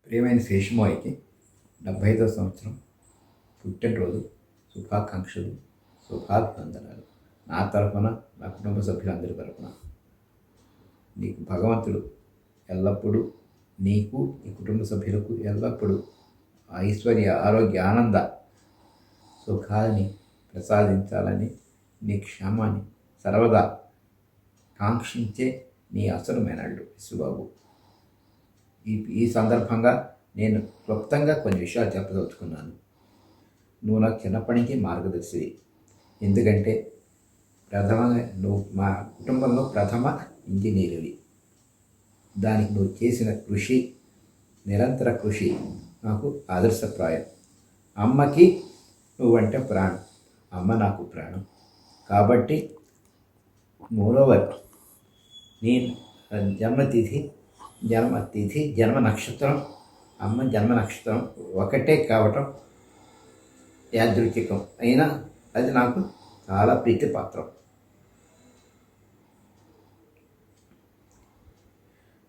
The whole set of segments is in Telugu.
ప్రియమైన శేషమోయికి 75వ సంవత్సరం పుట్టినరోజు శుభాకాంక్షలు, శుభాభివందనాలు. నా తరఫున, నా కుటుంబ సభ్యులందరి తరఫున నీకు భగవంతుడు ఎల్లప్పుడూ నీకు, నీ కుటుంబ సభ్యులకు ఎల్లప్పుడూ ఐశ్వర్య, ఆరోగ్య, ఆనంద సుఖాన్ని ప్రసాదించాలని, నీ క్షేమాన్ని సర్వదా కాంక్షించే నీ అసలు మేనల్డు విశ్వబాబు. ఈ సందర్భంగా నేను క్లుప్తంగా కొన్ని విషయాలు చెప్పదలుచుకున్నాను. నువ్వు నాకు చిన్నప్పటి నుంచి మార్గదర్శివి. ఎందుకంటే నువ్వు మా కుటుంబంలో ప్రథమ ఇంజనీరువి. దానికి నువ్వు చేసిన కృషి, నిరంతర కృషి నాకు ఆదర్శప్రాయం. అమ్మకి నువ్వంటే ప్రాణం, అమ్మ నాకు ప్రాణం. కాబట్టి మూడోవర్ నీ జన్మ నక్షత్రం, అమ్మ జన్మ నక్షత్రం ఒకటే కావటం యాదృచ్ఛికం అయినా అది నాకు చాలా ప్రీతిపాత్రం.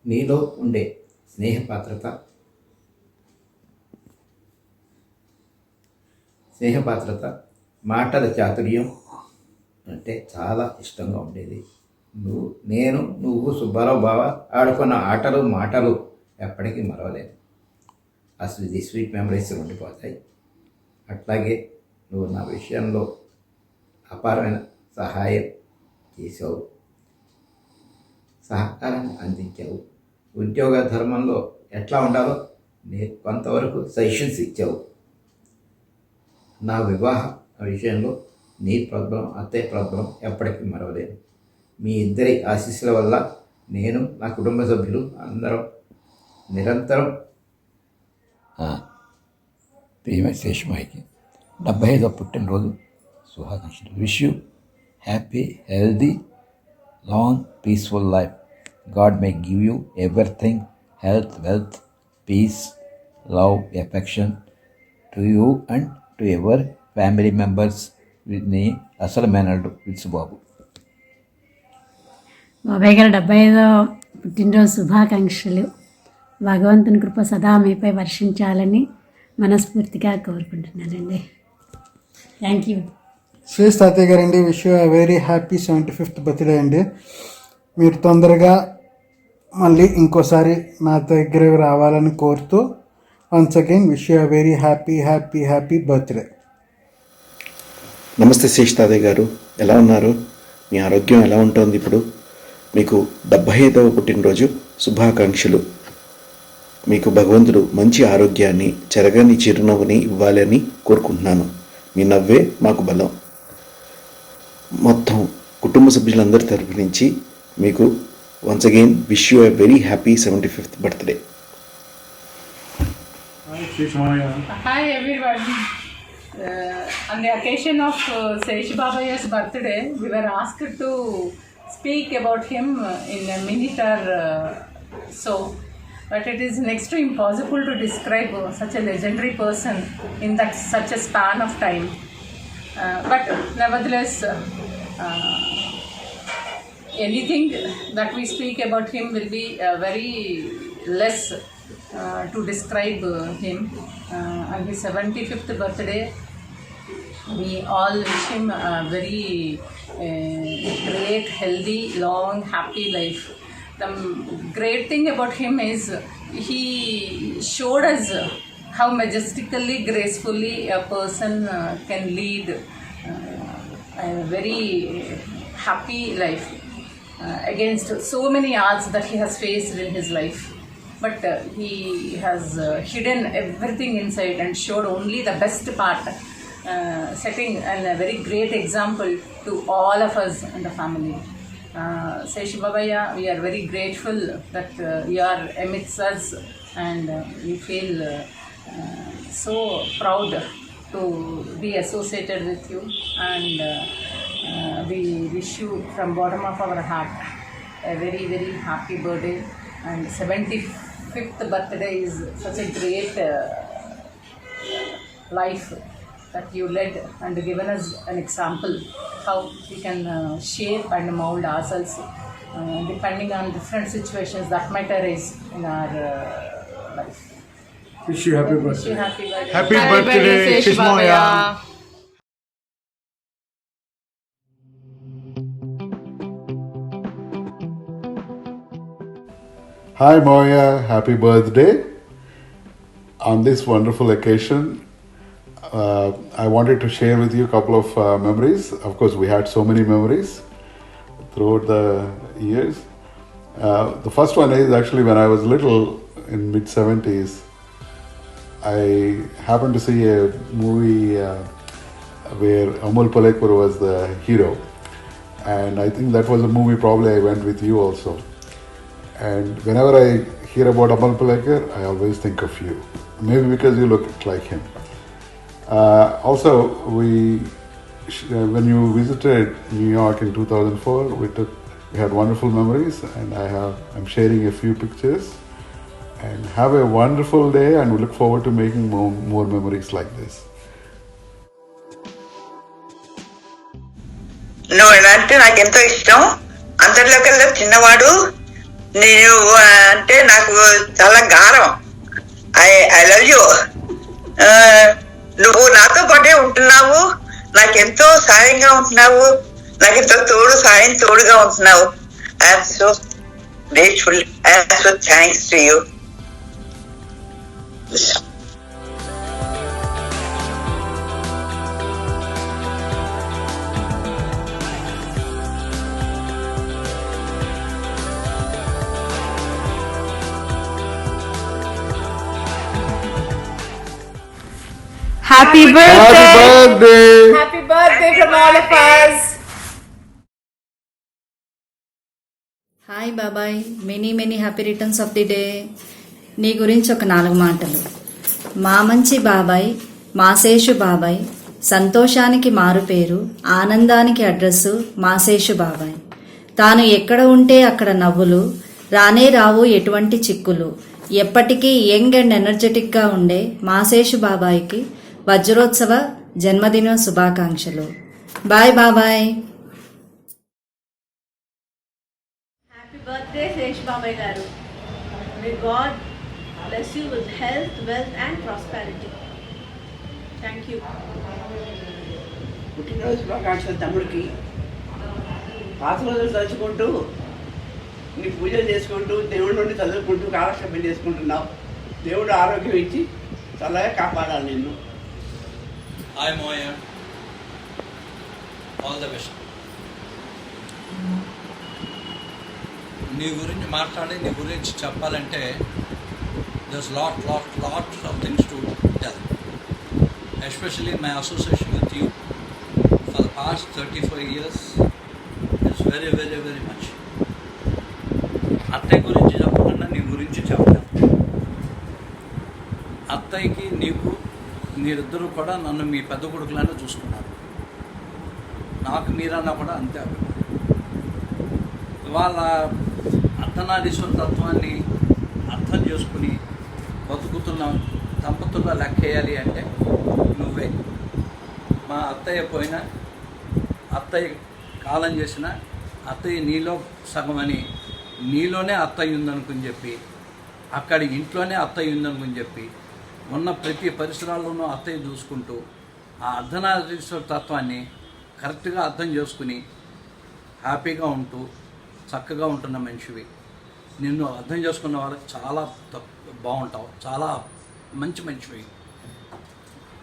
నీలో ఉండే స్నేహపాత్రత మాటల చాతుర్యం అంటే చాలా ఇష్టంగా ఉండేది. నువ్వు సుబ్బారావు బావ ఆడుకున్న ఆటలు మాటలు ఎప్పటికీ మరవలేదు. అసలు ఇది స్వీట్ మెమరీస్ ఉండిపోతాయి. అట్లాగే నువ్వు నా విషయంలో అపారమైన సహాయం చేసావు, సహకారాన్ని అందించావు. ఉద్యోగ ధర్మంలో ఎట్లా ఉండాలో నేను కొంతవరకు సజెషన్స్ ఇచ్చావు. నా వివాహ విషయంలో నీ ప్రోద్బలం, అత్తయ్య ప్రోద్బలం ఎప్పటికీ మరవలేదు. మీ ఇద్దరి ఆశీస్సుల వల్ల నేను, నా కుటుంబ సభ్యులు అందరం నిరంతరం ప్రియమైన శేషమాయికి 75వ పుట్టినరోజు శుభాకాంక్షలు. Wish you happy, healthy, long, peaceful life. God may give you everything, health, wealth, peace, love, affection to you and to your family members with me, అసలు మేనల్డు విశ్వబాబు. బాబాయ్ గారు 75వ పుట్టినరోజు శుభాకాంక్షలు. భగవంతుని కృప సదా మీపై వర్షించాలని మనస్ఫూర్తిగా కోరుకుంటున్నానండి. Thank you. శ్రేష్ తాతయ్య గారండి, wish you very happy 75th birthday అండి. మీరు తొందరగా మళ్ళీ ఇంకోసారి నా దగ్గర రావాలని కోరుతూ once again wish you very happy happy happy birthday. నమస్తే శేష్ తాతయ్య గారు, ఎలా ఉన్నారు? మీ ఆరోగ్యం ఎలా ఉంటుంది ఇప్పుడు? మీకు 75వ పుట్టినరోజు శుభాకాంక్షలు. మీకు భగవంతుడు మంచి ఆరోగ్యాన్ని, చెరగని చిరునవ్వుని ఇవ్వాలని కోరుకుంటున్నాను. మీ నవ్వే మాకు బలం. మొత్తం కుటుంబ సభ్యులందరి తరపు నుంచి మీకు once again wish you a very happy 75th birthday. Hi everyone. On the occasion of Sesh Babaya's birthday, we were asked to speak about him in a minute or so. But it is next to impossible to describe such a legendary person in such a span of time. But nevertheless, anything that we speak about him will be very less to describe him. On his 75th birthday, we all wish him a very great, healthy, long, happy life. The great thing about him is he showed us how majestically, gracefully a person can lead a very happy life against so many odds that he has faced in his life. But he has hidden everything inside and showed only the best part, setting a very great example to all of us in the family. Sesh Babaya, we are very grateful that you are amidst us, and we feel so proud to be associated with you, and we wish you from bottom of our heart a very, very happy birthday. And 75th birthday is such a great life that you led and given us an example how we can shape and mold ourselves depending on different situations that might arise in our life. Wish you happy birthday. Happy birthday. Happy birthday, Shish Moya. Hi Moya, happy birthday. On this wonderful occasion, I wanted to share with you a couple of memories. Of course, we had so many memories throughout the years. The first one is actually when I was little, in mid-70s, I happened to see a movie where Amol Palekar was the hero. And I think that was a movie probably I went with you also. And whenever I hear about Amal Palekar, I always think of you. Maybe because you look like him. Also, when you visited New York in 2004, we had wonderful memories, and I'm sharing a few pictures. And have a wonderful day, and we look forward to making more memories like this. నువ్వు అంటే నాకు ఎంతో ఇష్టం. అందరిలోకల్లా చిన్నవాడు. నేను అంటే నాకు చాలా గారం. I love you. నువ్వు నాతో పాటే ఉంటున్నావు, నాకెంతో సాయంగా ఉంటున్నావు, నాకెంతో తోడుగా ఉంటున్నావు. I'm so grateful. I'm so thanks to you. Happy birthday! Happy birthday! Happy birthday from all of us! Hi బాబాయ్, many happy returns of the day. నీ గురించి ఒక 4 మాటలు. మా మంచి బాబాయ్, మాసేషు బాబాయ్, సంతోషానికి మారు పేరు, ఆనందానికి అడ్రస్సు మాసేషు బాబాయ్. తాను ఎక్కడ ఉంటే అక్కడ నవ్వులు, రానే రావు ఎటువంటి చిక్కులు, ఎప్పటికీ యంగ్ అండ్ ఎనర్జెటిక్గా ఉండే మాసేషు బాబాయ్కి వజ్రోత్సవ జన్మదిన శుభాకాంక్షలు. బాయ్ బాబాయ్. Happy birthday, Sesh Babai Garu. May God bless you with health, wealth and prosperity. Thank you. పుట్టినరోజు శుభాకాంక్షలు తమ్ముడికి. పాత రోజులు తలుచుకుంటూ నీ పూజలు చేసుకుంటూ దేవుడి నుండి చదువుకుంటూ కాలక్షేపం చేసుకుంటున్నావు. దేవుడు ఆరోగ్యం ఇచ్చి చల్లగా కాపాడాలి నిన్ను. హాయ్ మోయ, ఆల్ ద బెస్ట్. నీ గురించి మాట్లాడి, నీ గురించి చెప్పాలంటే there's lot of things to tell. Especially my association with you for the past 34 years it's very very very much. అత్తయ్య గురించి చెప్పకుండా నీ గురించి చెప్తాను. అత్తయ్యకి నీకు మీరిద్దరూ కూడా నన్ను మీ పెద్ద కొడుకులానే చూసుకున్నారు. నాకు మీరన్నా కూడా అంతే. వాళ్ళ అర్ధనారీశ్వర తత్వాన్ని అర్థం చేసుకుని బతుకుతున్న దంపతుల్లో లెక్కేయాలి అంటే నువ్వే. మా అత్తయ్య పోయినా, అత్తయ్య కాలం చేసిన అత్తయ్య నీలో సగమని, నీలోనే అత్తయ్య ఉందనుకుని చెప్పి, అక్కడి ఇంట్లోనే అత్తయ్య ఉందనుకుని చెప్పి, ఉన్న ప్రతి పరిసరాల్లోనూ అత్తయ్య చూసుకుంటూ ఆ అర్ధనారీశ్వర తత్వాన్ని కరెక్ట్గా అర్థం చేసుకుని హ్యాపీగా ఉంటూ చక్కగా ఉంటున్న మనిషివి. నిన్ను అర్థం చేసుకున్న వాళ్ళకి చాలా బాగుంటావు. చాలా మంచి మనిషివి,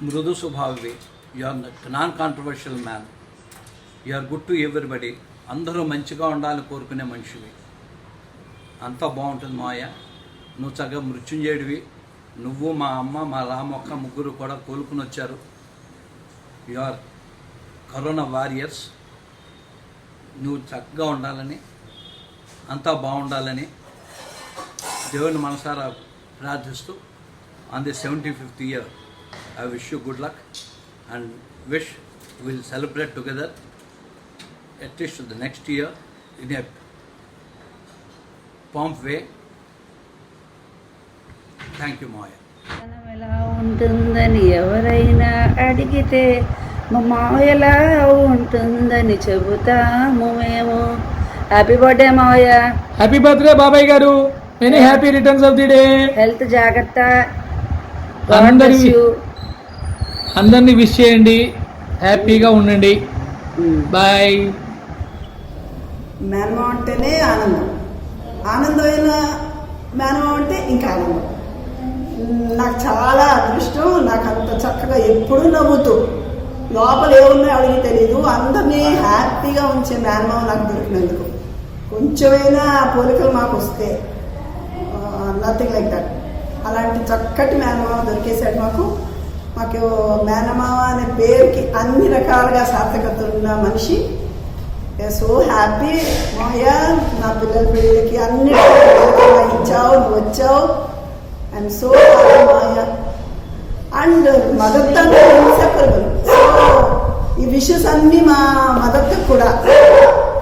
మృదు స్వభావివి. You are non controversial man. You are good to everybody. అందరూ మంచిగా ఉండాలని కోరుకునే మనిషివి. అంతా బాగుంటుంది మాయ. నువ్వు చక్కగా మృత్యుంజయుడివి. నువ్వు, మా అమ్మ, మా రామొక్క ముగ్గురు కూడా కోలుకుని వచ్చారు. You are corona warriors. నువ్వు చక్కగా ఉండాలని, అంతా బాగుండాలని దేవుని మనసారా ప్రార్థిస్తూ on the 75th year I wish you good luck and wish will celebrate together at least the next year in a pomp way. Thank you Maya. ఎలా ఉంటుందని ఎవరైనా అడిగితే మా మావయ్య ఎలా ఉంటుందని చెబుతాము మేము. హ్యాపీ బర్త్డే మావయ్య. హ్యాపీ బర్త్డే బాబాయ్ గారు. Many happy returns of the day. Health జాగ్రత్త. అందరినీ విష్ చేయండి, హ్యాపీగా ఉండండి. బాయ్. మేనమామ అంటేనే ఆనందం, ఆనందమైన మేనమామ అంటే ఇంకా ఆనందం. నాకు చాలా అదృష్టం. నాకు అంత చక్కగా ఎప్పుడూ నవ్వుతూ లోపల ఏమున్నాయో అడిగి తెలియదు అందరినీ హ్యాపీగా ఉంచే మేనమామ నాకు దొరికినందుకు. కొంచెమైనా పోలికలు మాకు వస్తే నథింగ్ లైక్ దట్. అలాంటి చక్కటి మేనమామ దొరికేశాడు మాకు. మేనమామ అనే పేరుకి అన్ని రకాలుగా సార్థకత ఉన్న మనిషి. So happy Maya. నా పిల్లల పెళ్ళికి అన్ని ఇచ్చావు, నువ్వు వచ్చావు. I'm so happy Maya. And మదర్తో ఇన్సెపరబుల్. సో ఈ విషెస్ అన్నీ మా మదర్తో కూడా.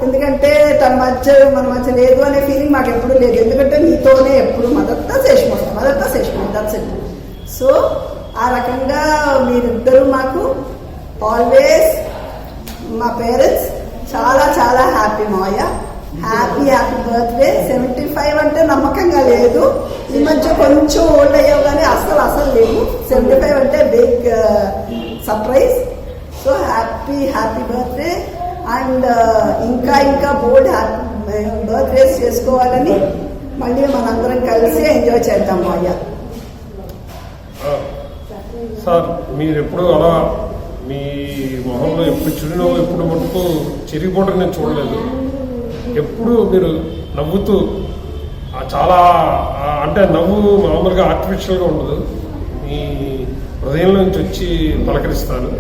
ఎందుకంటే మన మధ్య లేదు అనే ఫీలింగ్ మాకు ఎప్పుడు లేదు. ఎందుకంటే నీతోనే ఎప్పుడు మదర్తో శేషమో దట్స్ ఇట్. సో ఆ రకంగా మీరిద్దరూ మాకు ఆల్వేస్ మా పేరెంట్స్. చాలా చాలా హ్యాపీ మాయ. Happy birthday. 75 అంటే నమ్మకంగా లేదు. ఈ మధ్య కొంచెం ఓల్డ్ అయ్యావు కానీ అసలు లేవు. 75 అంటే big surprise. So happy birthday. And ఇంకా బోల్డ్ బర్త్డేస్ చేసుకోవాలని మళ్ళీ మనందరం కలిసి ఎంజాయ్ చేద్దాం మాయ. సార్ మీరు ఎప్పుడు అలా మీ మొహంలో ఎప్పుడు చిరునవ్వు ఎప్పుడు మటుకు చెరిగిపోవడం నేను చూడలేదు. ఎప్పుడు మీరు నవ్వుతూ చాలా అంటే నవ్వు మామూలుగా ఆర్టిఫిషియల్గా ఉండదు, మీ హృదయంలో నుంచి వచ్చి పలకరిస్తారు.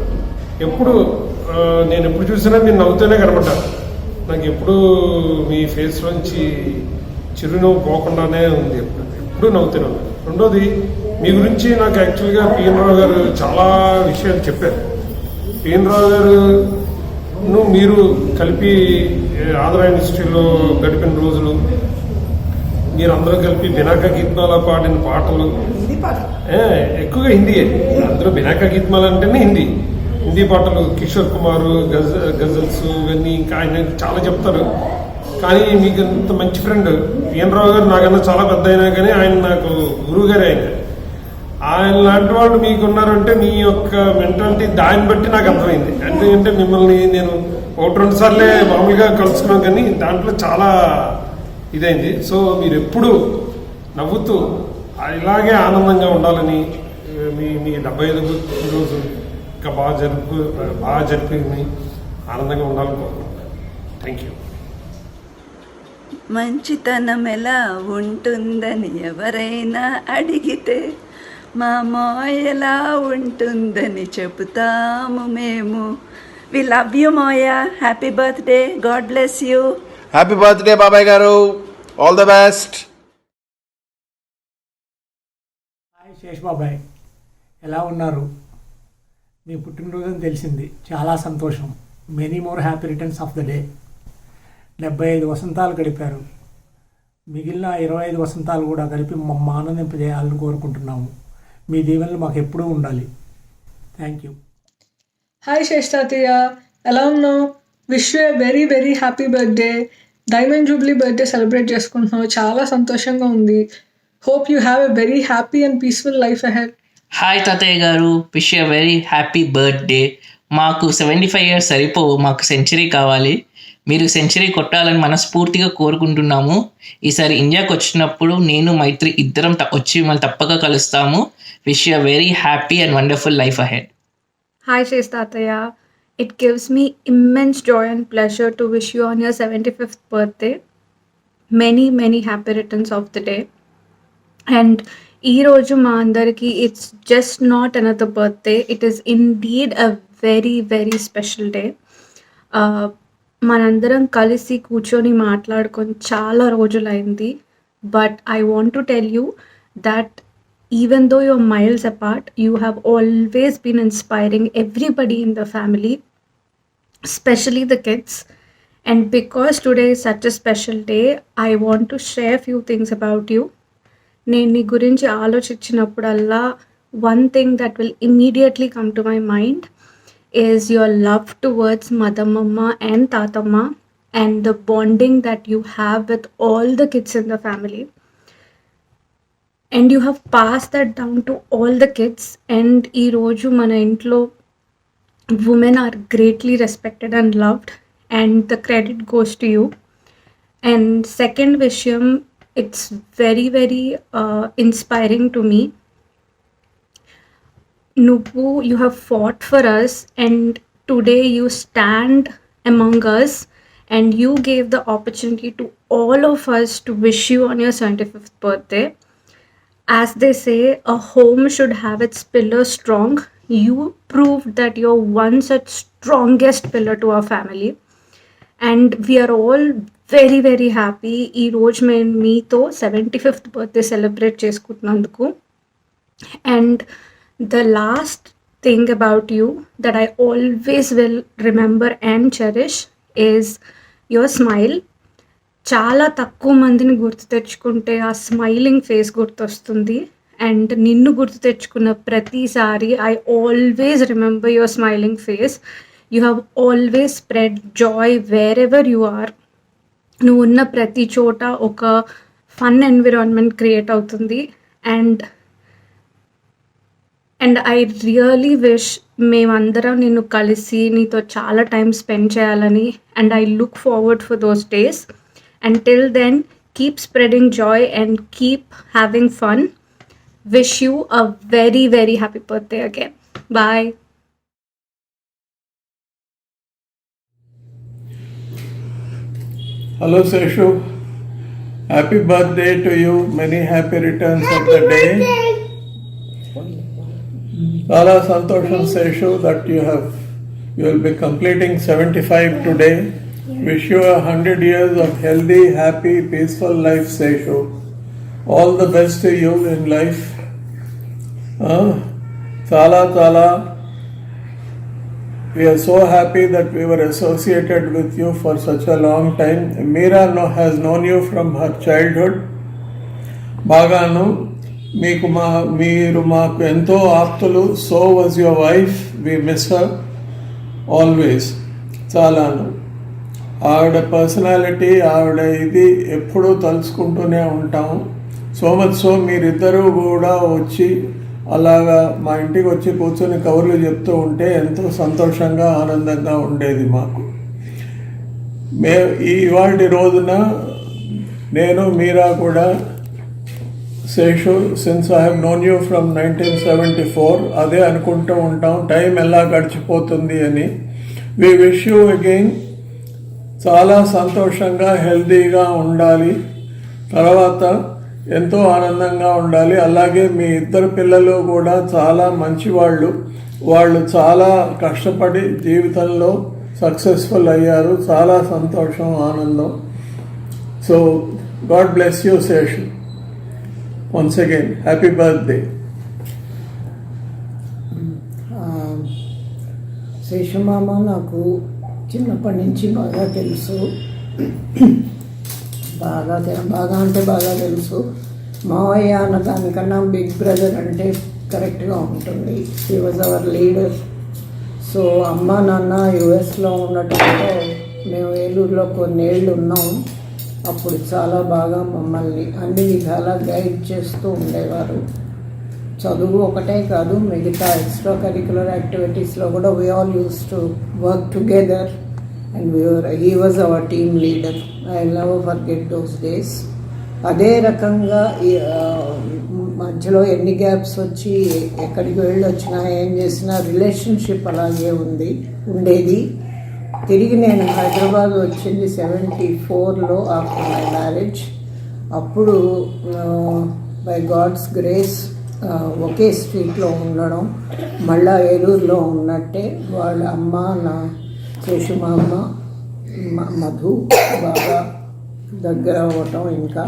ఎప్పుడు నేను ఎప్పుడు చూసినా మీరు నవ్వుతూనే కనబడ్డాను. నాకు ఎప్పుడు మీ ఫేస్లోంచి చిరునవ్వు పోకుండానే ఉంది. ఎప్పుడు నవ్వుతూనే ఉంది. రెండోది మీ గురించి నాకు యాక్చువల్గా పిఎన్ రావు గారు చాలా విషయాలు చెప్పారు. పిఎన్ రావు గారు మీరు కలిపి ఆంధ్ర యూనివర్సిటీలో గడిపిన రోజులు, మీరందరూ కలిపి బినాకా గీత్మాల పాడిన పాటలు ఎక్కువగా హిందీయే. అందరూ బినాకా గీత్మాల అంటేనే హిందీ పాటలు. కిషోర్ కుమార్ గజల్స్ ఇవన్నీ ఇంకా ఆయన చాలా చెప్తారు. కానీ మీకు ఇంత మంచి ఫ్రెండ్ పిఎన్ రావు గారు నాకన్నా చాలా పెద్ద అయినా కానీ ఆయన నాకు గురువు గారే. ఆయన లాంటి వాళ్ళు మీకున్నారంటే మీ యొక్క మెంటాలిటీ దాన్ని బట్టి నాకు అర్థమైంది. ఎందుకంటే మిమ్మల్ని నేను 1-2 సార్లే మామూలుగా కలుసుకున్నాం కానీ దాంట్లో చాలా ఇదైంది. సో మీరు ఎప్పుడు నవ్వుతూ ఇలాగే ఆనందంగా ఉండాలని, మీ 75 రోజు ఇంకా బాగా జరిపి ఆనందంగా ఉండాలని కోరుకుంటున్నాను. Thank you. మంచితనం ఎలా ఉంటుందని ఎవరైనా అడిగితే మా మాయ ఎలా ఉంటుందని చెబుతాము మేము. We love you Maya. Happy birthday. God bless you. Happy birthday బాబాయ్ గారు. All the best. Hi Sesh బాబాయ్, ఎలా ఉన్నారు? మీ పుట్టినరోజు అని తెలిసింది, చాలా సంతోషం. Many more happy returns of the day. 75 వసంతాలు గడిపారు. మిగిలిన 25 వసంతాలు కూడా కలిపి మమ్మ ఆనందింపజేయాలని కోరుకుంటున్నాము. మీ దీవెనలు మాకు ఎప్పుడూ ఉండాలి. Thank you. హాయ్ శేష్ తాతయ్య, ఎలా ఉన్నావు? Wish you very very happy birthday. Diamond Jubilee birthday celebrate చేసుకుంటున్నావు, చాలా సంతోషంగా ఉంది. Hope you have a very happy and peaceful life ahead. Hi తాతయ్య గారు, wish you very happy birthday. మాకు 75 years సరిపోవు, మాకు సెంచరీ కావాలి. మీరు సెంచరీ కొట్టాలని మనస్ఫూర్తిగా కోరుకుంటున్నాము. ఈసారి ఇండియాకి వచ్చినప్పుడు నేను మైత్రి ఇద్దరం వచ్చి మిమ్మల్ని తప్పక కలుస్తాము. Wish you very happy and wonderful life ahead. Hi Shesh Tataya, it gives me immense joy and pleasure to wish you on your 75th birthday. Many happy returns of the day. And ee roju ma andariki it's just not another birthday, it is indeed a very special day. మనందరం కలిసి కూర్చొని మాట్లాడుకొని చాలా రోజులైంది. But I want to tell you that even though you're miles apart, you have always been inspiring everybody in the family, especially the kids. And because today is such a special day, I want to share few things about you. నేను నీ గురించి ఆలోచించినప్పుడల్లా one thing that will immediately come to my mind is your love towards Mother Mama and Tatamma and the bonding that you have with all the kids in the family. and you have passed that down to all the kids. And ee roju mana intlo women are greatly respected and loved, and the credit goes to you. And second vishayam, it's very very inspiring to me. Nubu, you have fought for us, and today you stand among us, and you gave the opportunity to all of us to wish you on your 75th birthday. As they say, a home should have its pillar strong. You proved that you're one such strongest pillar to our family, and we are all very very happy. ఈ రోజు మేము మీతో 75th birthday సెలబ్రేట్ చేసుకుంటున్నందుకు. And the last thing about you that I always will remember and cherish is your smile. చాలా తక్కువ మందిని గుర్తు తెచ్చుకుంటే ఆ స్మైలింగ్ ఫేస్ గుర్తొస్తుంది, అండ్ నిన్ను గుర్తు తెచ్చుకున్న ప్రతిసారి I always remember your smiling face. You have always spread joy wherever you are. నువ్వు ఉన్న ప్రతి చోట ఒక ఫన్ ఎన్విరాన్మెంట్ క్రియేట్ అవుతుంది. అండ్ ఐ రియలీ విష్ మేమందరం నిన్ను కలిసి నీతో చాలా టైం స్పెండ్ చేయాలని. And I look forward for those days. Until then, keep spreading joy and keep having fun. Wish you a very very happy birthday again. Bye. Hello Seshu, happy birthday to you. Many happy returns of the day. చాలా సంతోషం Seshu that you will be completing 75 today. Wish you 100 years of healthy, happy, peaceful life, Seshu. All the best to you in life. Tala. We are so happy that we were associated with you for such a long time. Meera has known you from her childhood. Baganu, Meeru maaku ento aaptulu. So was your wife. We miss her always. Chalanu. ఆవిడ పర్సనాలిటీ, ఆవిడ ఇది ఎప్పుడూ తలుచుకుంటూనే ఉంటాము. సో మచ్ సో మీరిద్దరూ కూడా వచ్చి అలాగా మా ఇంటికి వచ్చి కూర్చొని కబుర్లు చెప్తూ ఉంటే ఎంతో సంతోషంగా ఆనందంగా ఉండేది మాకు. ఇవాళ రోజున నేను మీరా కూడా Seshu, since I have known you from 1974, అదే అనుకుంటూ ఉంటాం టైం ఎలా గడిచిపోతుంది అని. వి విష్ యూ అగైన్ చాలా సంతోషంగా హెల్తీగా ఉండాలి, తర్వాత ఎంతో ఆనందంగా ఉండాలి. అలాగే మీ ఇద్దరు పిల్లలు కూడా చాలా మంచివాళ్ళు. వాళ్ళు చాలా కష్టపడి జీవితంలో సక్సెస్ఫుల్ అయ్యారు. చాలా సంతోషం, ఆనందం. So God bless you Seshu. Once again happy birthday. శేషమామ నాకు చిన్నప్పటి నుంచి బాగా తెలుసు. బాగా అంటే బాగా తెలుసు. మావయ్య అన్న దానికన్నా బిగ్ బ్రదర్ అంటే కరెక్ట్గా ఉంటుంది. He was our leader. So అమ్మ నాన్న యుఎస్లో ఉన్నట్టుగా మేము ఏలూరులో కొన్నేళ్ళు ఉన్నాం. అప్పుడు చాలా బాగా మమ్మల్ని అన్ని విధాలా గైడ్ చేస్తూ ఉండేవారు. చదువు ఒకటే కాదు, మిగతా ఎక్స్ట్రా కరిక్యులర్ యాక్టివిటీస్లో కూడా we all use to work together and he was our team leader. I never forget those days. అదే రకంగా మధ్యలో ఎన్ని గ్యాప్స్ వచ్చి ఎక్కడికి వెళ్ళి వచ్చినా ఏం చేసినా రిలేషన్షిప్ అలాగే ఉండేది. తిరిగి నేను హైదరాబాద్ వచ్చింది 74లో ఆఫ్టర్ మై మ్యారేజ్. అప్పుడు బై గాడ్స్ గ్రేస్ ఒకే స్ట్రీట్లో ఉండడం, మళ్ళా ఏలూరులో ఉన్నట్టే వాళ్ళ అమ్మ, నా శేషు మా అమ్మ, మధు బాగా దగ్గర అవ్వటం ఇంకా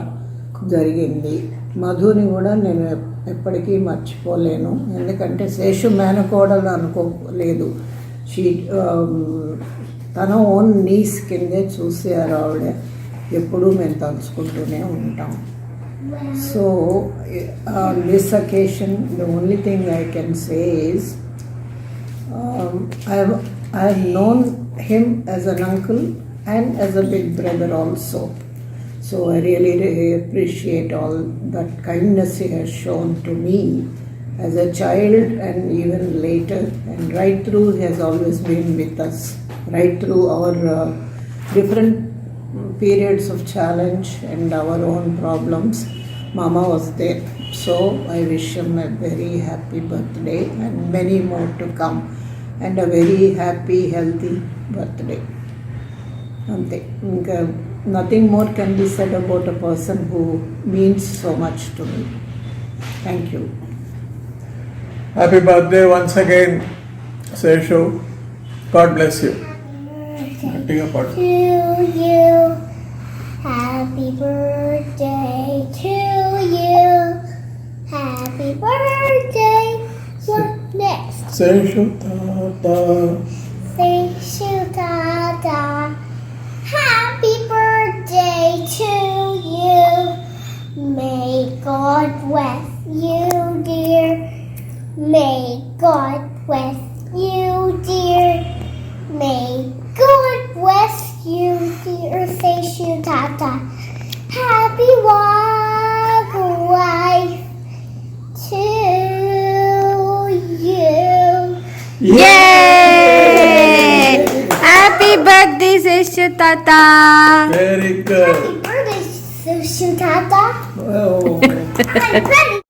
జరిగింది. మధుని కూడా నేను ఎప్పటికీ మర్చిపోలేను, ఎందుకంటే శేషు మేనకోడలు అనుకోలేదు. తన ఓన్ నీస్ కిందే చూసారు ఆవిడ. ఎప్పుడూ మేము తలుచుకుంటూనే ఉంటాం. So on this occasion, the only thing I can say is I have known him as an uncle and as a big brother also. So I really appreciate all that kindness he has shown to me as a child and even later, and right through he has always been with us, right through our different periods of challenge and our own problems. Mama was there. So I wish him a very happy birthday and many more to come, and a very happy, healthy birthday. Ante. Nothing more can be said about a person who means so much to me. Thank you. Happy birthday once again, Seshu. God bless you. గట్టిగా పాడు. To you, happy birthday to you, happy birthday. What next? Seshu Tata. Seshu Tata, happy birthday to you. May God bless you, dear. May God bless you, dear. May God bless you, dear Seshu Tata. Happy life to you. Yay! Happy birthday, Seshu Tata. Very good. Happy birthday, Seshu Tata. Oh. I'm ready.